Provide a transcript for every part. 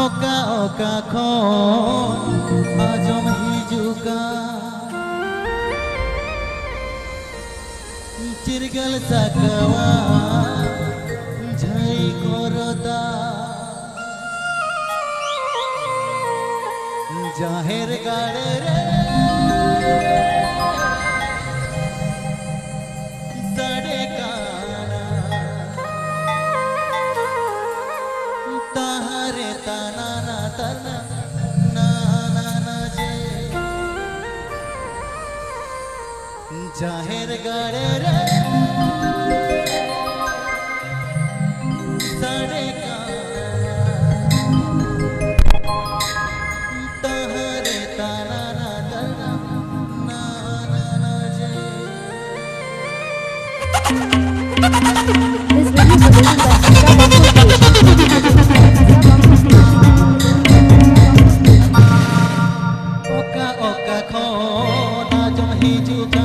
oka oka khon ajom hijuka cirgal sakawa jai korota जाहिर गाड़े रे सड़े गाना ताहरे तना ना तना ना ना ना जे जाहिर गाड़े रे सड़े This video is produced by oka oka khon ajom hijuka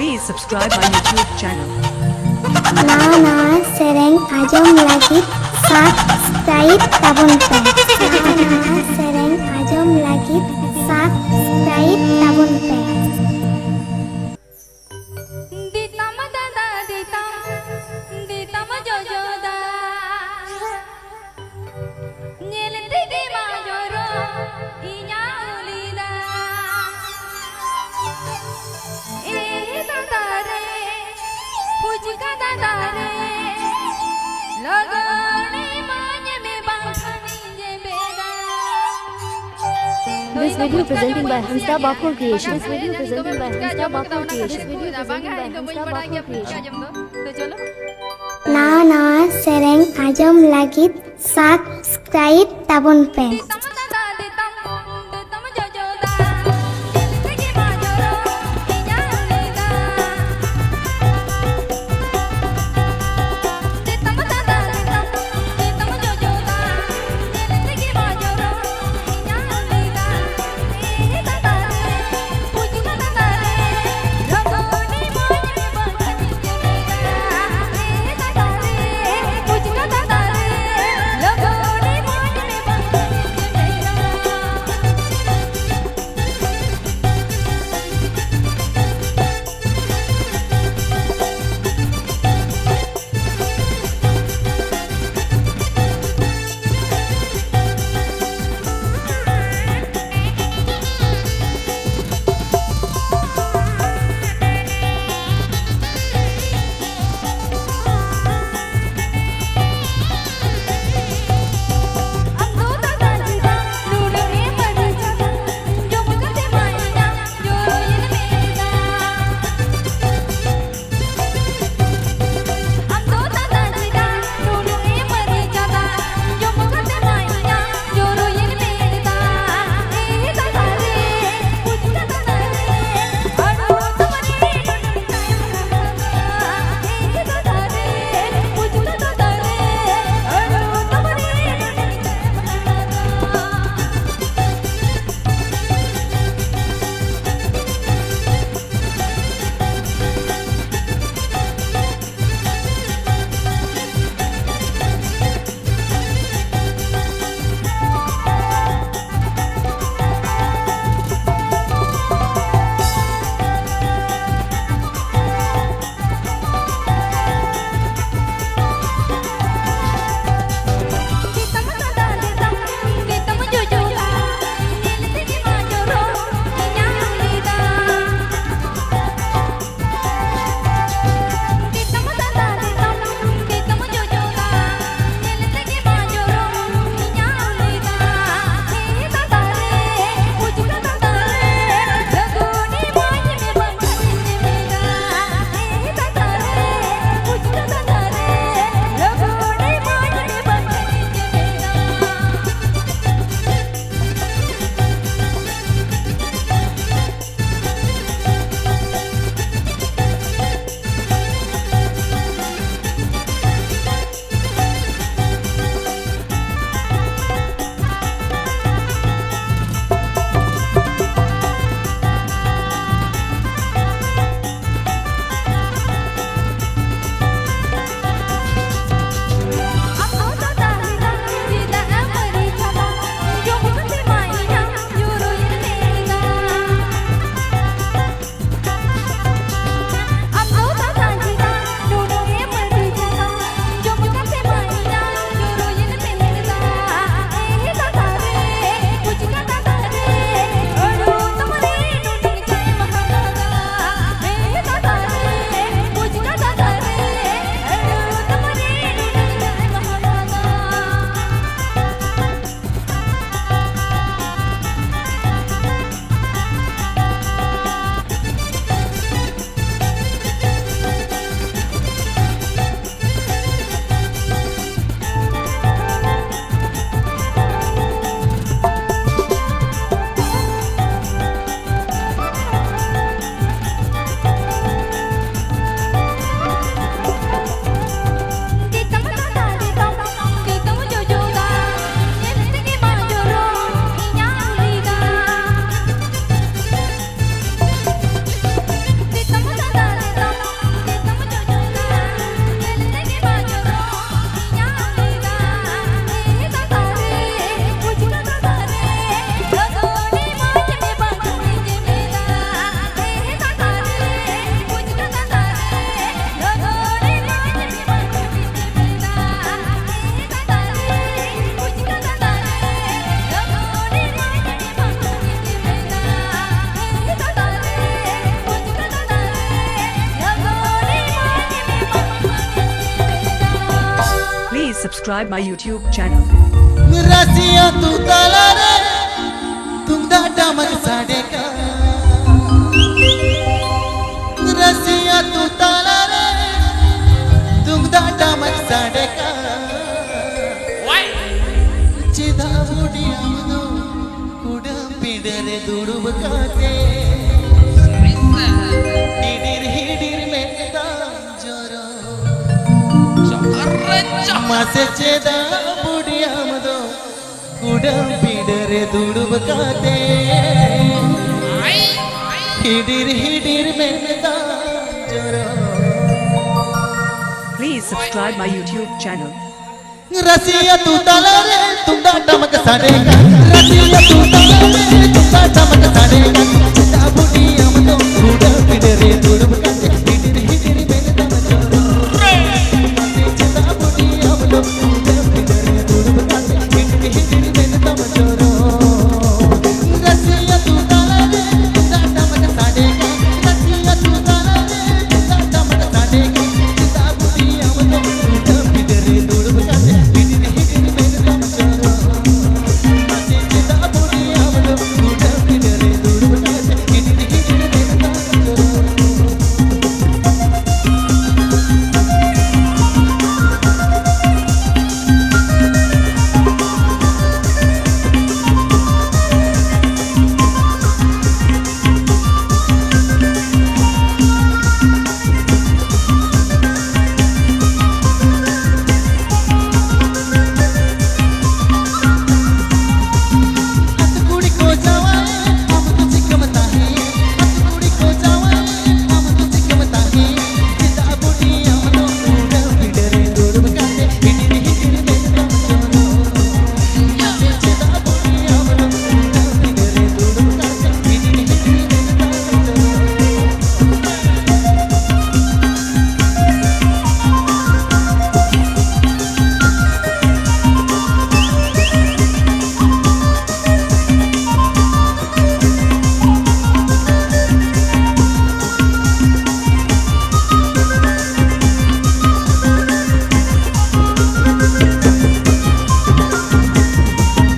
Please subscribe my YouTube channel. Nana sereng ajam lagi subscribe tabun pe. Nana sereng ajam lagi subscribe tabun pe. Ditam dada ditam jojoda. Nyel tigi majoro inya ulida. Dadare puji ka dadare lagane manye me bankhani je beda. This video presenting by Hamsta Bakur Creation. This video presenting by Hamsta Bakur Creation. This video presenting by Hamsta Bakur Creation. तो चलो Nana sereng ajam lagi subscribe tabun pe. ditam dada ditam jojoda. Nyel tigi majoro inya ulida. Ditam dada ditam jojoda. Nyel tigi majoro inya ulida. Dadare puji ka dadare lagane manye me bankhani je beda. Dadare puji ka dadare lagane manye me bankhani je subscribe my YouTube channel. रसिया तू ताला रे तुंगदा डमक साडे का रसिया तू ताला रे तुंगदा डमक साडे का चिदा बुडिया मनो कुडा पिडरे दुडुब काते हिडिर हिडिर मेदा जोरो मासे चिदा बुडिया मनो कुडा पिडरे दुडुब काते हिडिर हिडिर मेदा जोरो Please subscribe my YouTube channel. रसिया तू ताला रे तुंगदा डमक साडेगा रसिया तू ताला रे तुंगदा डमक साडेगा चिदा बुडिया मनो कुडा पिडरे दुडुब काते हिडिर हिडिर मेदा जोरो चिदा बुडिया मनो कुडा पिडरे दुडुब काते हिडिर हिडिर मेदा जोरो रसिया तू ताला रे तुंगदा डमक साडेगा रसिया तू ताला रे तुंगदा डमक साडेगा चिदा बुडिया मनो कुडा पिडरे दुडुब काते हिडिर हिडिर मेदा जोरो चिदा बुडिया मनो कुडा पिडरे दुडुब काते हिडिर हिडिर मेदा जोरो कुड़ी को जावाए हम तुझे कमता है कुड़ी को जावाए हम तुझे कमता है चिदा बुडिया मनो कुडा पिडरे दुडुब काते हिडिर हिडिर मेदा जोरो चिदा बुडिया मनो कुडा पिडरे दुडुब काते हिडिर हिडिर मेदा जोरो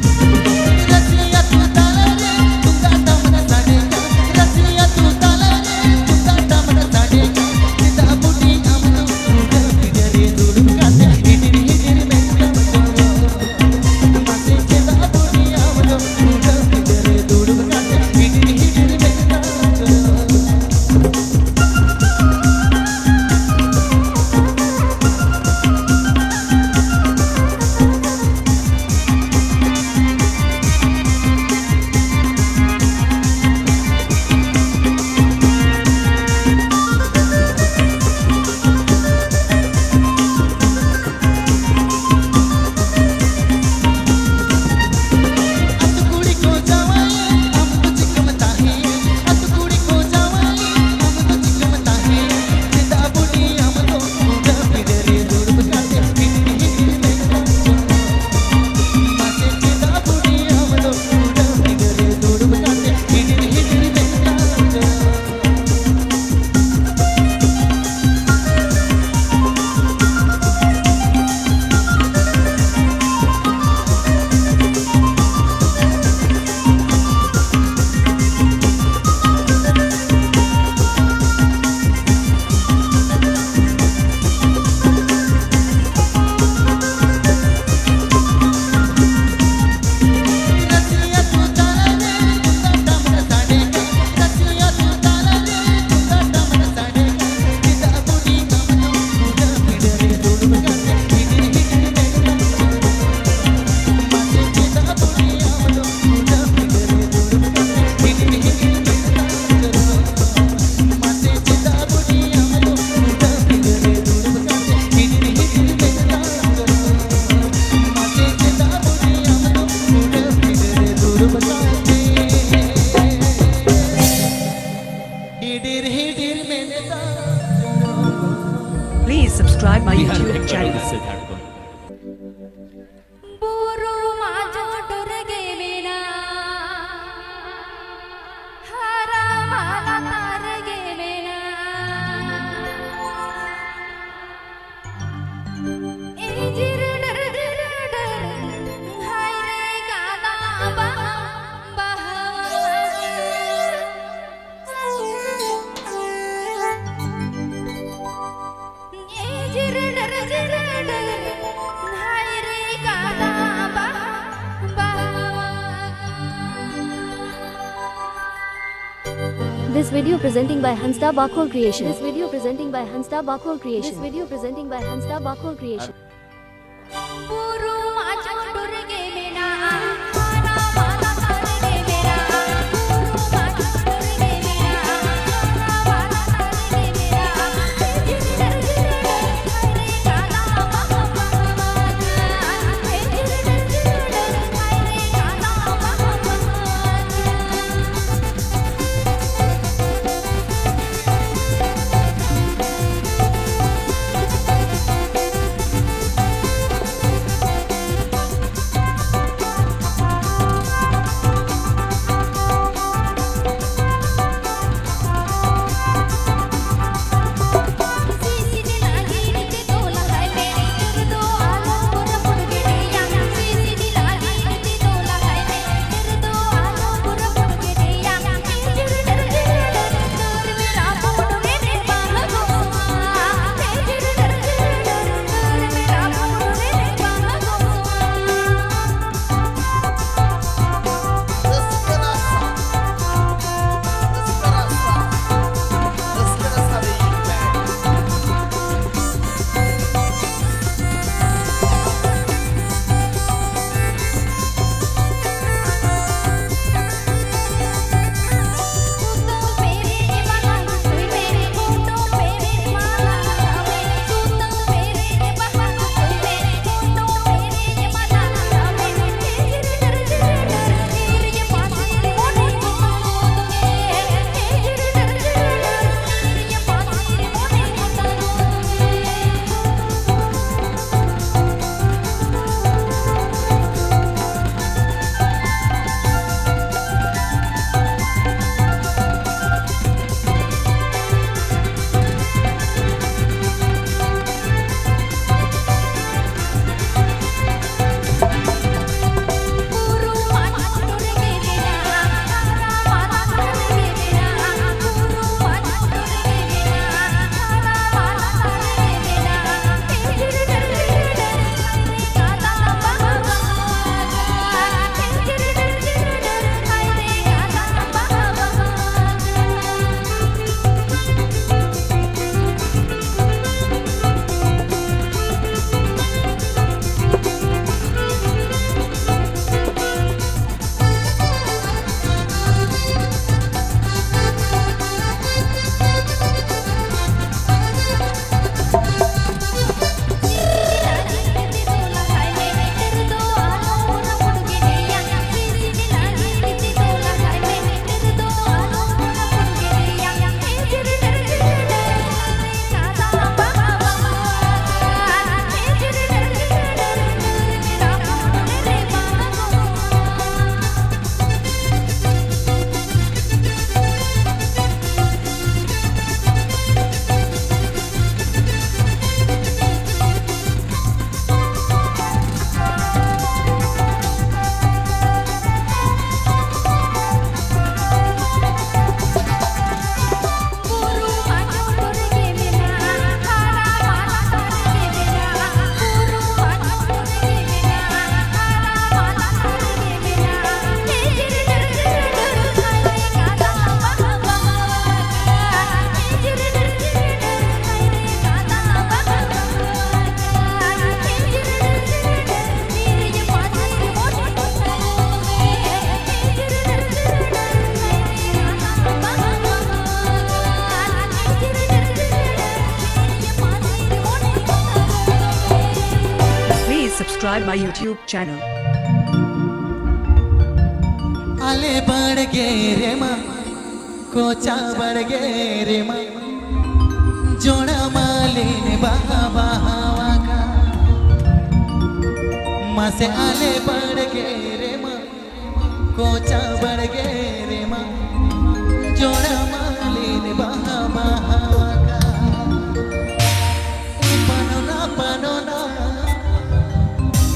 रसिया तू ताला रे तुंगदा डमक साडेगा रसिया तू ताला रे तुंगदा डमक साडेगा चिदा बुडिया मनो कुडा पिडरे दुडुब काते हिडिर हिडिर मेदा जोरो मासे चिदा बुडिया मनो कुडा पिडरे दुडुब काते हिडिर हिडिर मेदा जोरो कुड़ी को जावाए हम तुझे कमता है कुड़ी को जावाए हम तुझे कमता है चिदा बुडिया मनो कुडा पिडरे दुडुब काते हिडिर हिडिर मेदा जोरो मासे चिदा बुडिया मनो कुडा पिडरे दुडुब काते हिडिर हिडिर मेदा जोरो रसिया तू ताला रे तुंगदा डमक साडेगा रसिया तू ताला रे तुंगदा डमक साडेगा चिदा बुडिया मनो कुडा पिडरे दुडुब काते हिडिर हिडिर मेदा जोरो मासे चिदा बुडिया मनो कुडा पिडरे दुडुब काते हिडिर हिडिर मेदा जोरो मासे चिदा बुडिया मनो कुडा पिडरे दुडुब काते हिडिर हिडिर मेदा जोरो मासे चिदा बुडिया मनो कुडा पिडरे दुडुब काते हिडिर हिडिर मेदा जोरो Please subscribe my YouTube channel. बुरु माझो डोरे गेवेना हरा माला तार गेवेना ए जिरडर This video presenting by Hansta Bakhol Creation. This video presenting by Hansta Bakhol Creation. This video presenting by Hansta Bakhol Creation. पुरु माझ्या डोरगे मेना खाना वाला तारगे मेरा पुरु माझ्या डोरगे मेरा खाना वाला तारगे मेरा जिंदर जिंदर हरे गाना महा जिंदर जिंदर हरे गाना महा subscribe my YouTube channel. आले बढ़ गे रे माँ कोचा बढ़ गे रे माँ जोड़ा मालिन बहा बहावा का माँ से आले बढ़ गे रे माँ कोचा बढ़ गे रे माँ जोड़ा मालिन बहा बहावा का ए पनोना पनोना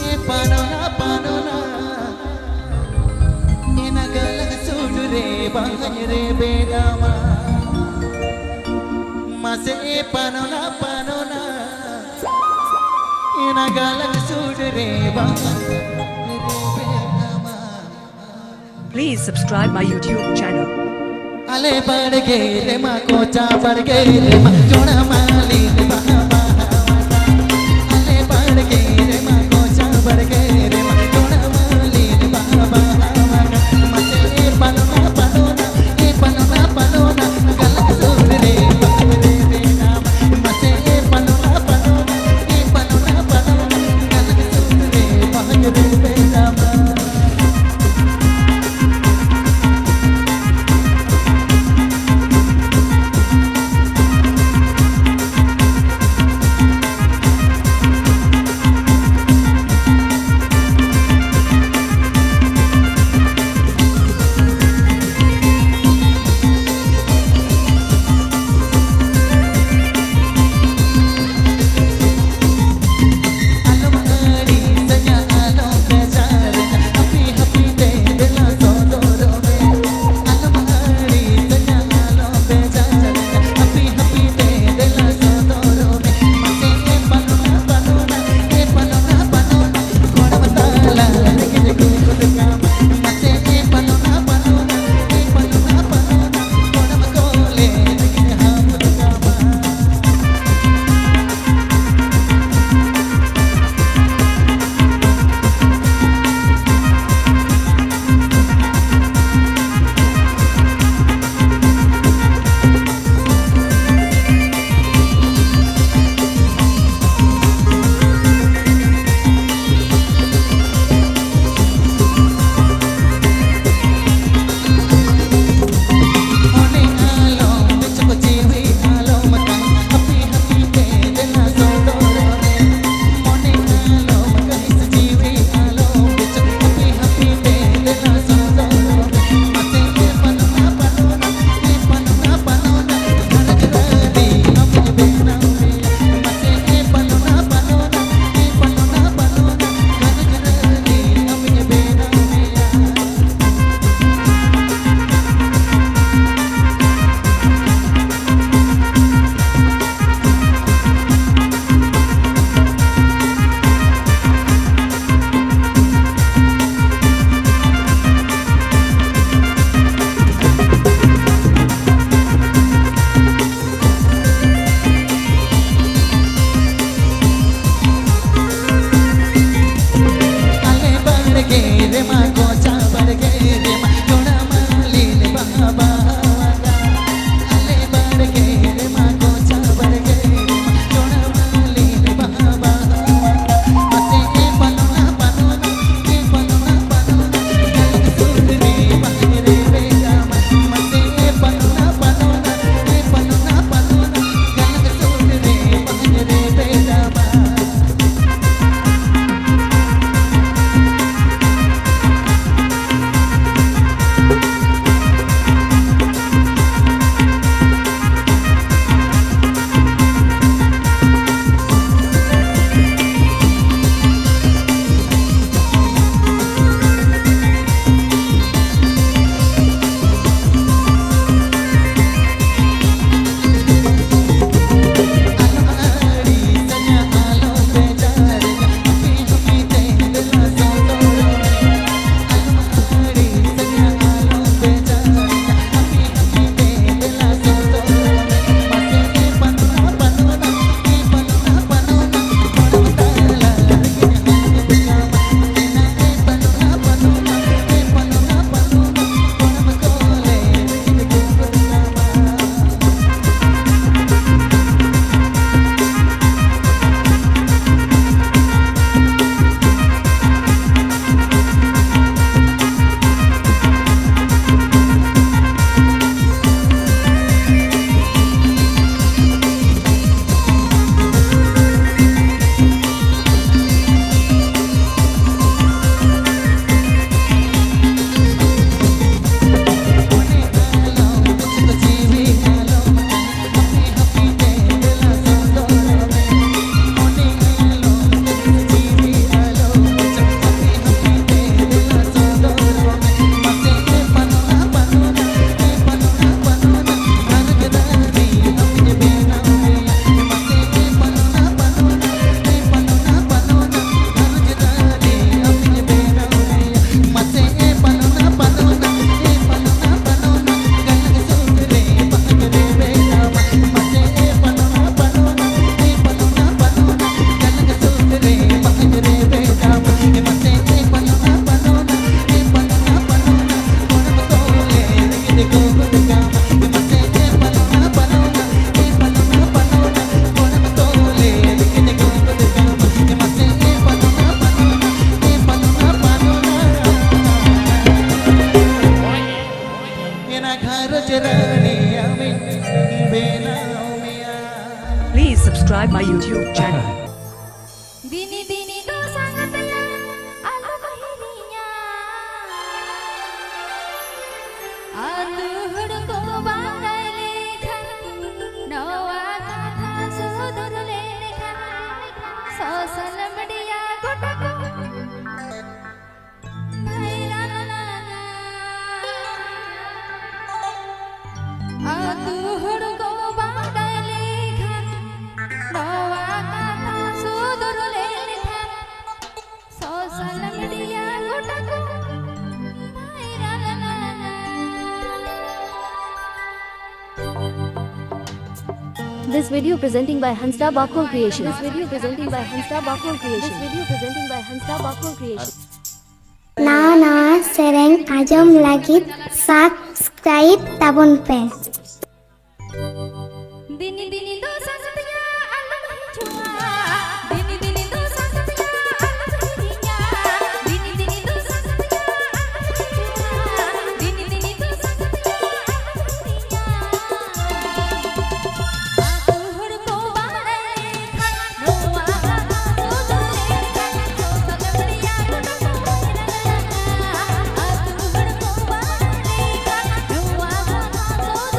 ए पनोना पनोना रे बेटा माँ से पनोना पनोना इन गलत सूट रे Please subscribe my YouTube channel. ale barge re ma kocha barge re ma jona mali baba ale barge re ma kocha barge re ma jona mali baba mate panona galak sur re bagre re naam mate panona galak sur re bagre re naam subscribe my YouTube channel. दिनी दिनी तो सांगतया आलो बहिरिया आतू हुडको बांगले खा नवा कथा सुधरले खा social media गोटको viral लागा आतू हुडको बांगले खा नवा कथा सुधरले खा सोशल मीडिया गोटको भाइराल लागा This video presenting by Hansda Bakul Creation. This video presenting by Hansda Bakul Creation. This video presenting by Hansda Bakul Creation. Nawa nawa sereng ajom lagit subscribe tabun pe. दिनी दिनी तो सांगतया आलो बहिजुआ दिनी दिनी तो सांगतया आलो बहिरिया दिनी दिनी तो सांगतया आलो बहिजुआ दिनी दिनी तो सांगतया आलो बहिरिया आतू हुडको बांगले खा नवा कथा सुधरले खा सोशल मीडिया गोटको भाइराल लागा आतू हुडको बांगले खा नवा कथा सुधरले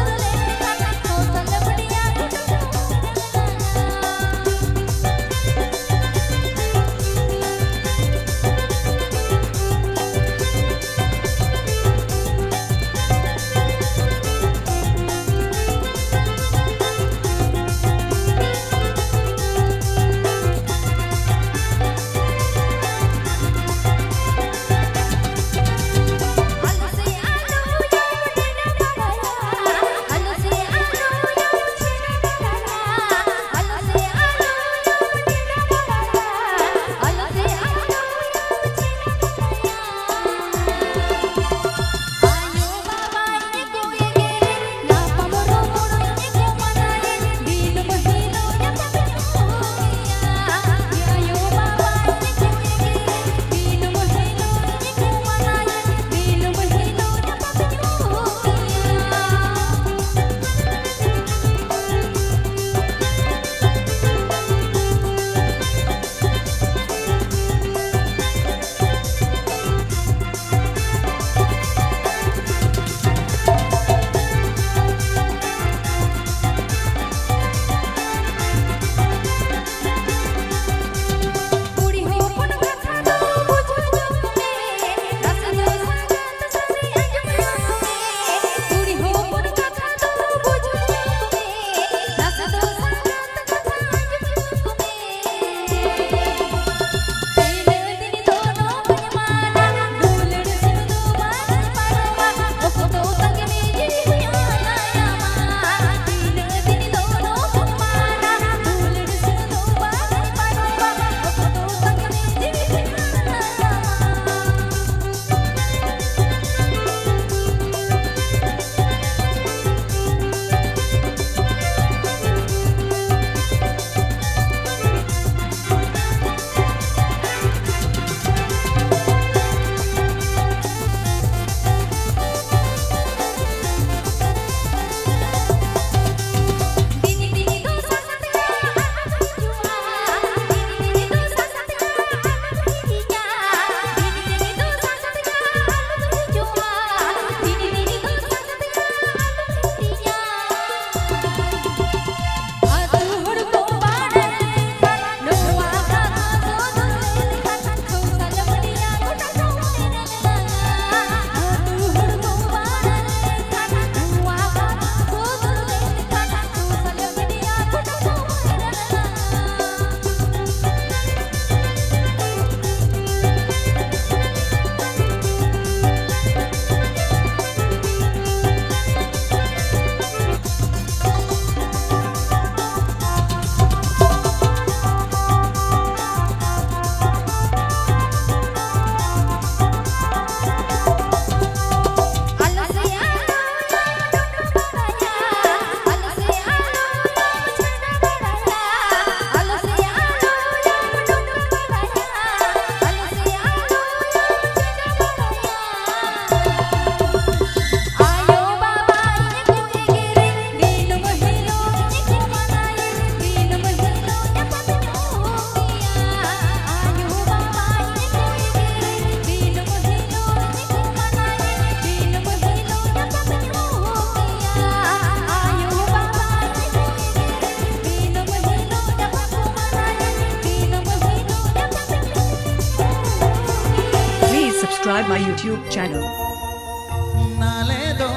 subscribe my YouTube channel. नाले दो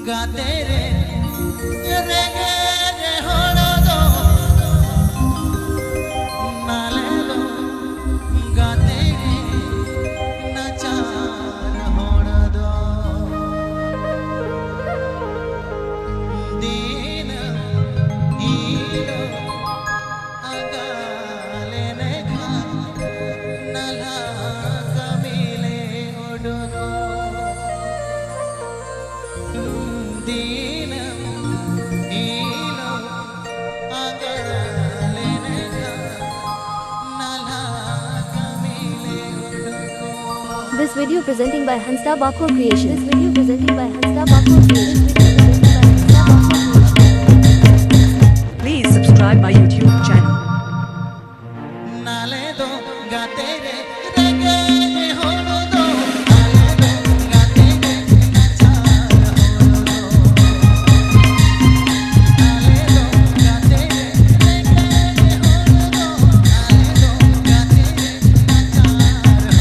गाते रे रे गे होड़ो दो नाले दो गाते रे नचार होड़ो दो दीन ईलो अगाले ने खा नला कमीले ओडो दीन ईलो अगाले ने खा नला कमीले ओडो This video presenting by Hansta Bakur Creation. This video presenting by Hansta Bakur Creation. Please subscribe my YouTube channel. नाले दो गाते रे रे गे होड़ो दो नाले दो गाते रे नचार होड़ो दो नाले दो गाते रे रे गे होड़ो दो नाले दो गाते रे नचार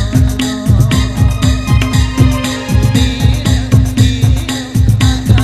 होड़ो दो दीन ईलो अगाले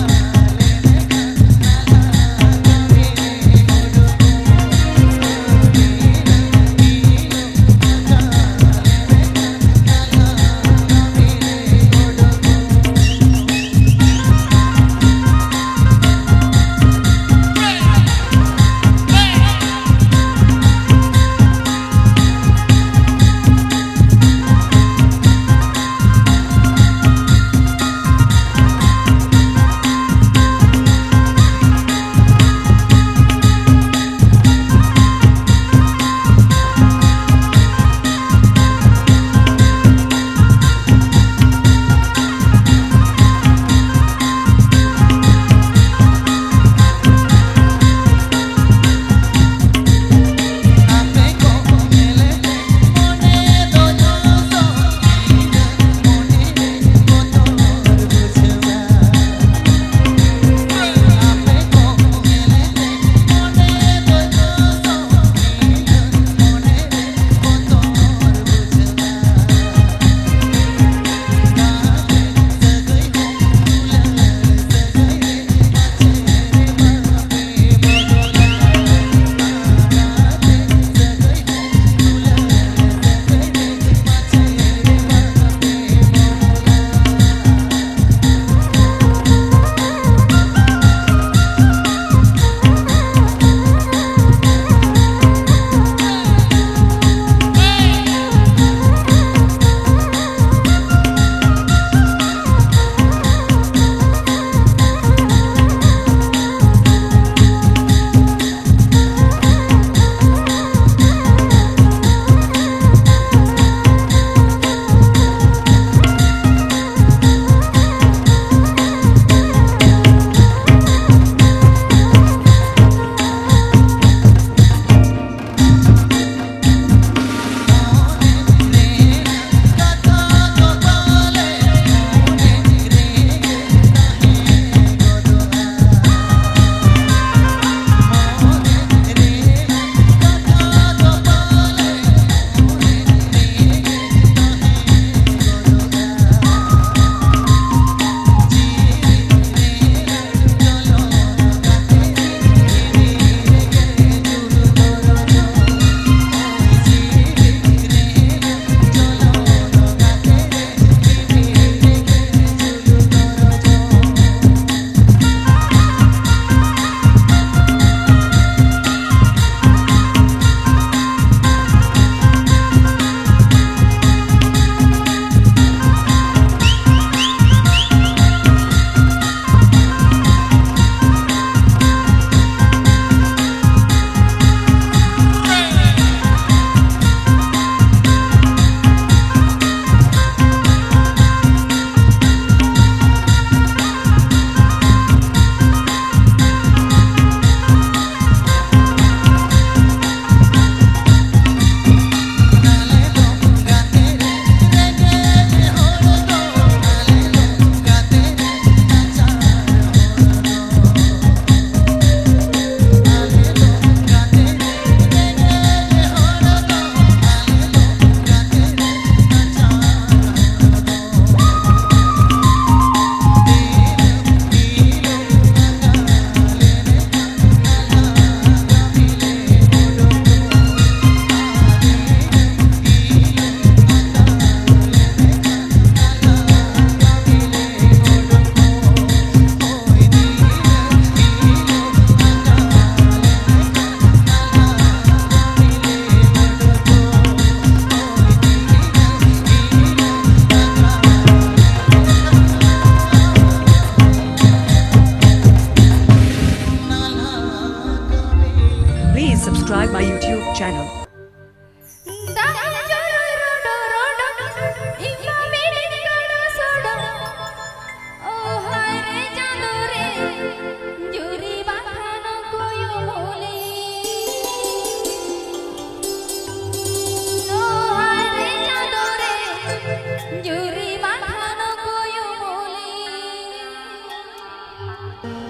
subscribe my YouTube channel.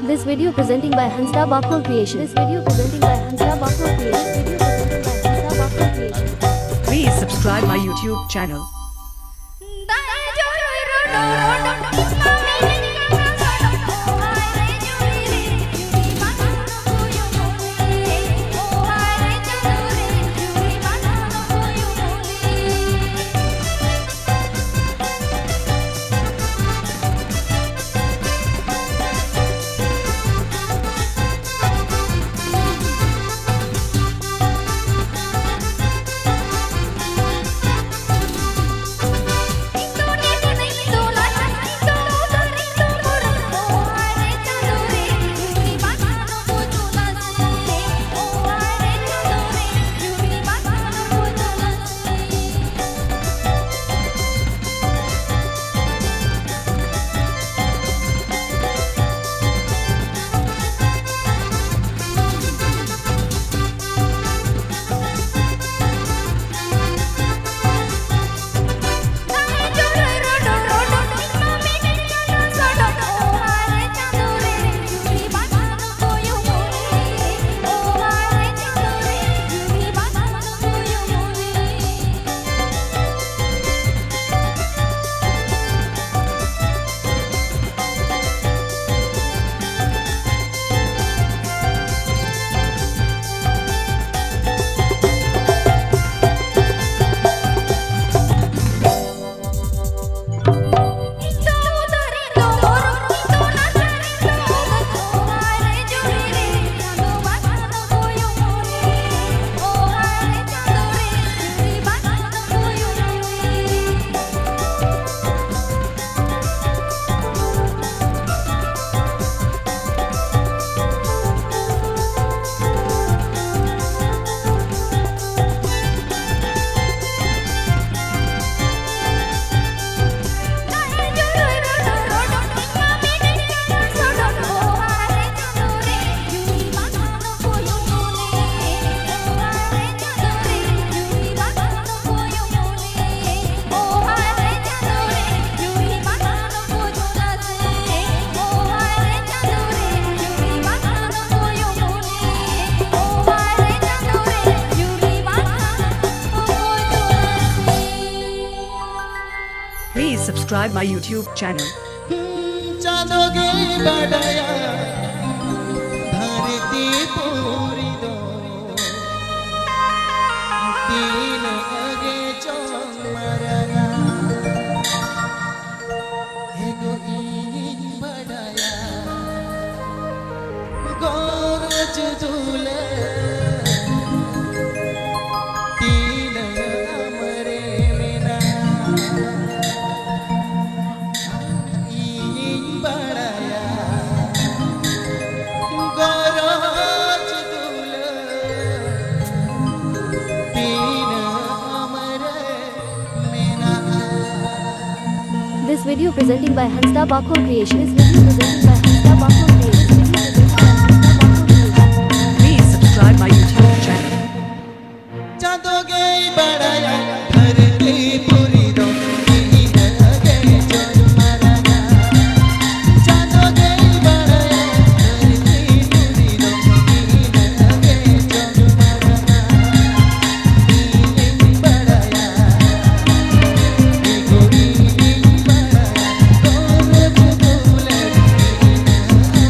This video presenting by Hansda Bakul Creation. This video presenting by Hansda Bakul Creation. Video presenting by Hansda Bakul Creation. Please subscribe my YouTube channel. Please subscribe my YouTube channel. चाँदोगे बढ़ाया धरती पूरी दो तीन आगे चमरगा एगो ईन बढ़ाया गोरज झूले तीन अमरे मेरा This video presenting by Hansda Bakul Creation. This video presenting by Hansda Bakul Creation. Please subscribe my YouTube channel. चाँदोगे बढ़ाया धरती पूरी दो तीन आगे चमरगा चाँदोगे बढ़ाया धरती पूरी दो तीन आगे चमरगा ईन बढ़ाया एगो ईन बढ़ाया गोरज झूले तीन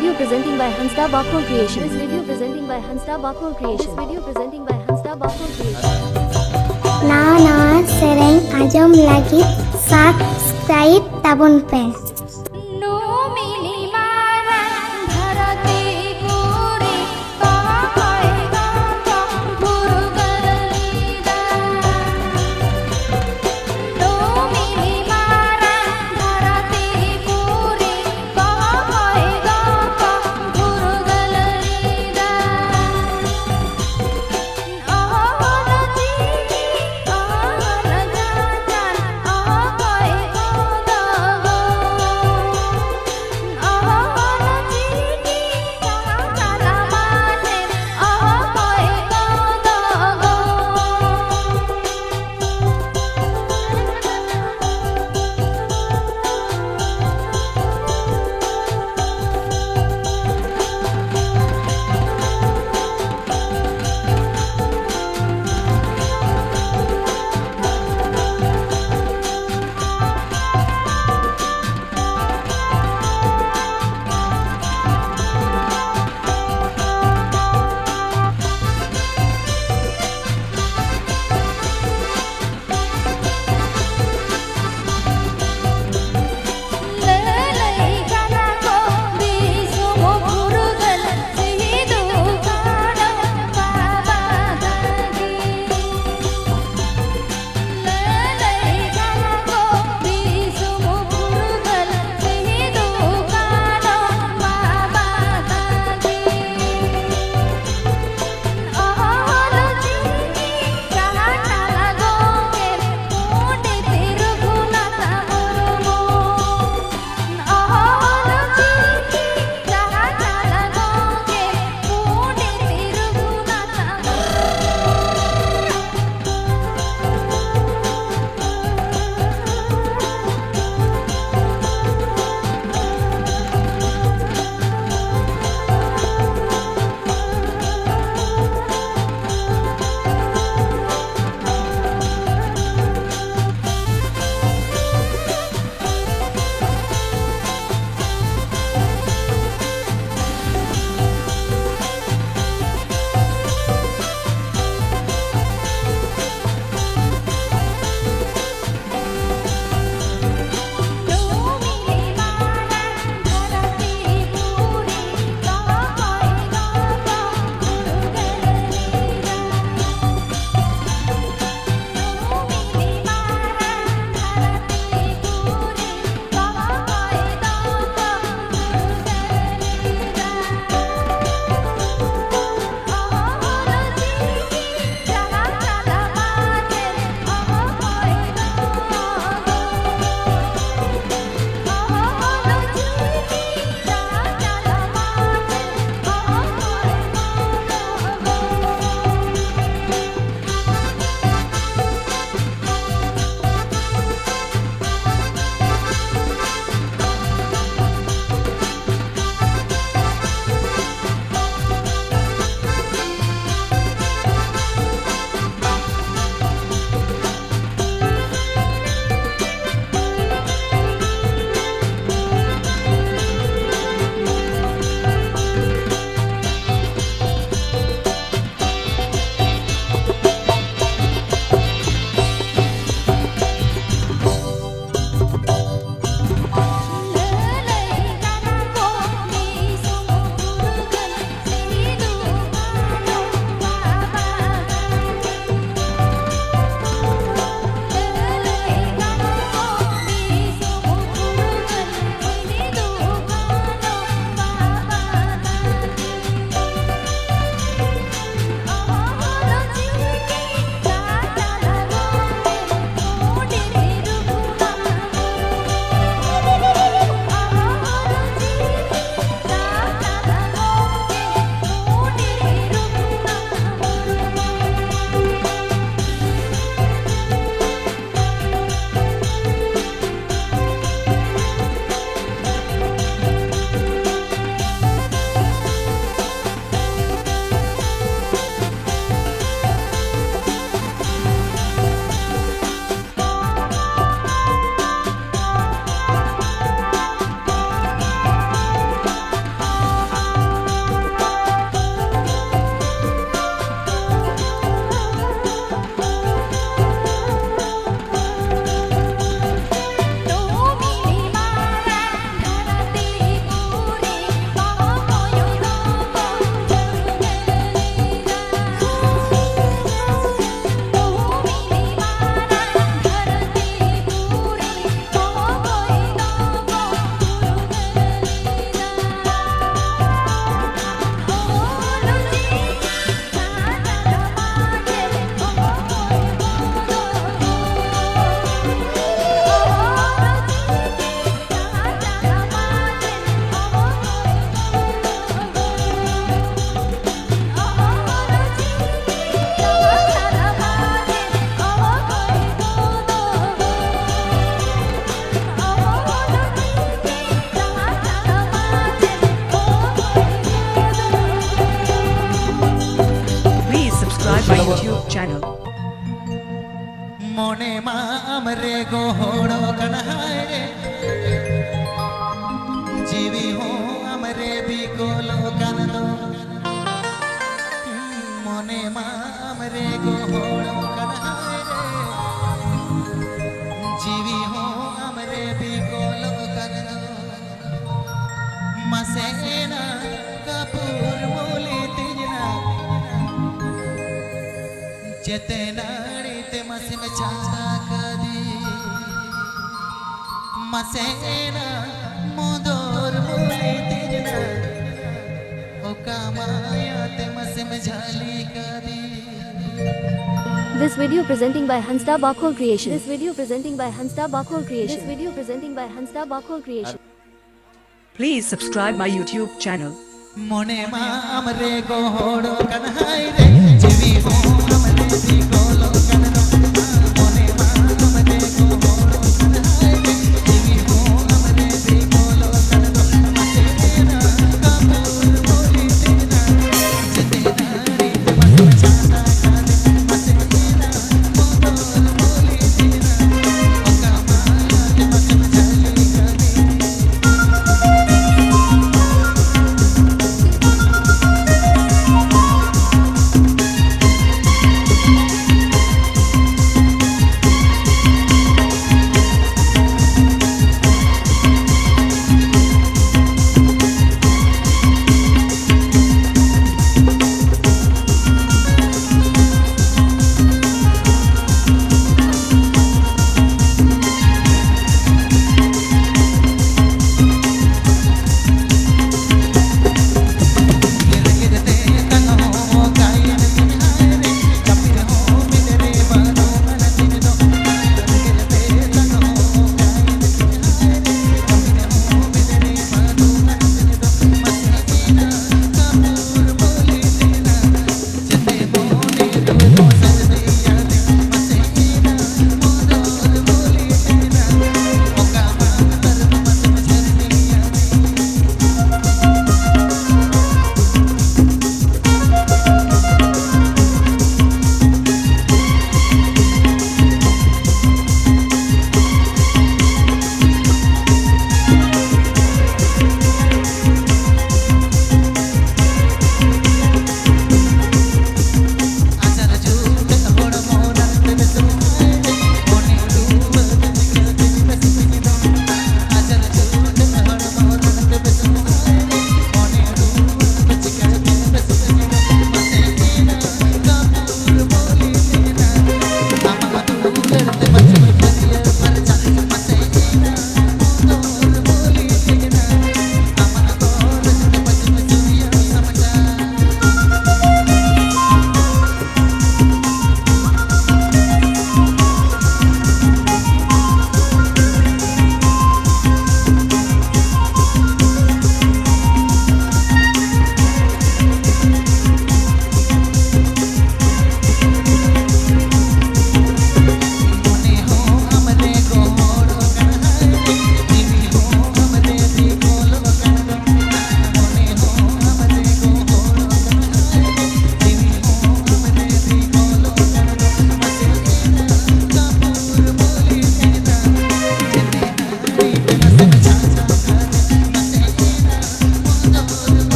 video presenting by Hansda Bakor Creation. This video presenting by Hansda Bakor Creation. This video presenting by Hansda Bakor Creation. Nana sereng ajom lagi subscribe tabun pe. Nominee মারান ধরতে পুরি কাহায় গাতা গুরুগলিদা নোমিনি মারান ধরতে পুরি কাহায় গাতা গুরুগলিদা আহারতি আহারজান আহায় গাদা my YouTube channel. মনে মা আমরে গোহড় কনহায় রে जीवी हो हमरे बिकोलो कनदो मने मा हमरे गोहड़ो कनहाय रे जीवी हो हमरे बिकोलो कनदो मसेना कपूर मोली तिजना चेतनाड़ी ते मसिम चांदा कदी मसेना मोदोर मोली तिजना ओ कामाया ते मसिम झाली कदी This video presenting by Hansta Bakor Creation. This video presenting by Hansta Bakor Creation. This video presenting by Hansta Bakor Creation. Please subscribe my YouTube channel. मने मा हमरे गोहड़ो कन्हाय रे